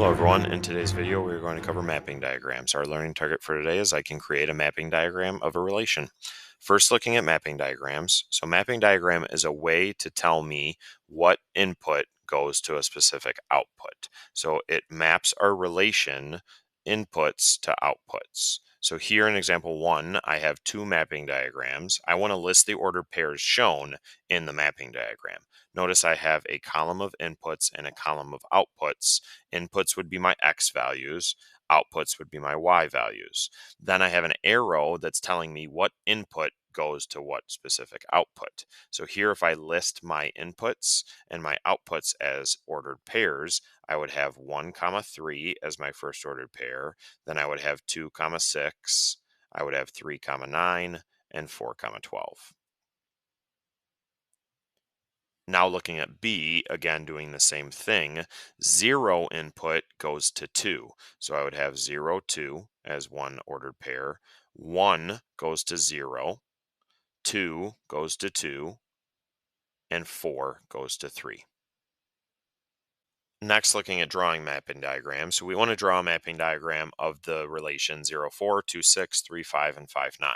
Hello everyone, in today's video we're going to cover mapping diagrams. Our learning target for today is I can create a mapping diagram of a relation. First, looking at mapping diagrams. So mapping diagram is a way to tell me what input goes to a specific output. So it maps our relation inputs to outputs. So here in example 1, I have two mapping diagrams. I want to list the ordered pairs shown in the mapping diagram. Notice I have a column of inputs and a column of outputs. Inputs would be my X values, outputs would be my Y values. Then I have an arrow that's telling me what input goes to what specific output. So here, if I list my inputs and my outputs as ordered pairs, I would have 1, 3 as my first ordered pair. Then I would have 2, 6. I would have 3, 9, and 4, 12. Now looking at B, again doing the same thing, 0 input goes to 2. So I would have 0, 2 as one ordered pair. 1 goes to 0, 2 goes to 2, and 4 goes to 3. Next, looking at drawing mapping diagrams. So we want to draw a mapping diagram of the relation 0, 4, 2, 6, 3, 5, and 5, 9.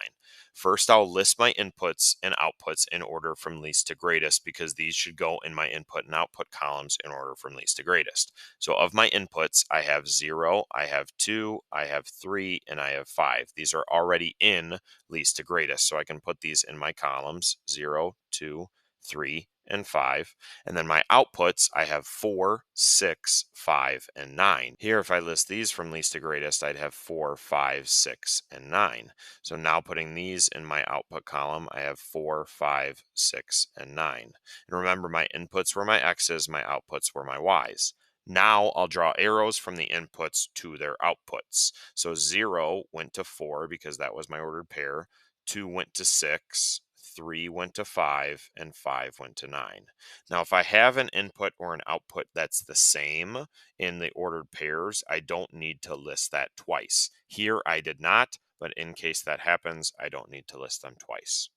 First, I'll list my inputs and outputs in order from least to greatest because these should go in my input and output columns in order from least to greatest. So of my inputs, I have 0, I have 2, I have 3, and I have 5. These are already in least to greatest, so I can put these in my columns 0, 2, 3, and 5. And then my outputs, I have 4, 6, 5, and 9. Here, if I list these from least to greatest, I'd have 4, 5, 6, and 9. So now putting these in my output column, I have 4, 5, 6, and 9. And remember, my inputs were my X's, my outputs were my Y's. Now I'll draw arrows from the inputs to their outputs. So 0 went to 4 because that was my ordered pair. 2 went to 6. 3 went to 5, and 5 went to 9. Now, if I have an input or an output that's the same in the ordered pairs, I don't need to list that twice. Here, I did not, but in case that happens, I don't need to list them twice.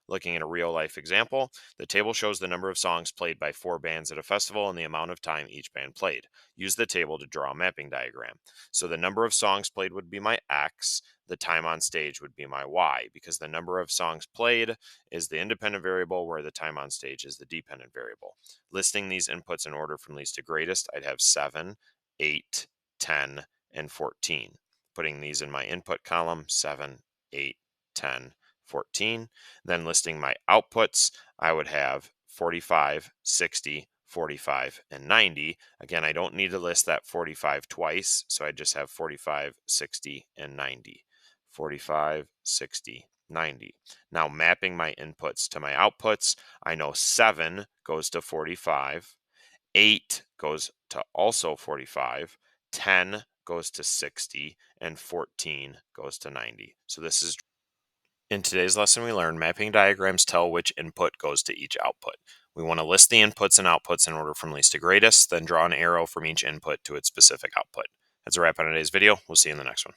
Looking at a real life example, the table shows the number of songs played by 4 bands at a festival and the amount of time each band played. Use the table to draw a mapping diagram. So the number of songs played would be my X, the time on stage would be my Y, because the number of songs played is the independent variable where the time on stage is the dependent variable. Listing these inputs in order from least to greatest, I'd have 7, 8, 10, and 14. Putting these in my input column, 7, 8, 10, 14. Then listing my outputs, I would have 45, 60, 45, and 90. Again, I don't need to list that 45 twice, so I just have 45, 60, and 90. 45, 60, 90. Now mapping my inputs to my outputs, I know 7 goes to 45, 8 goes to also 45, 10 goes to 60, and 14 goes to 90. So this is in today's lesson, we learned mapping diagrams tell which input goes to each output. We want to list the inputs and outputs in order from least to greatest, then draw an arrow from each input to its specific output. That's a wrap on today's video. We'll see you in the next one.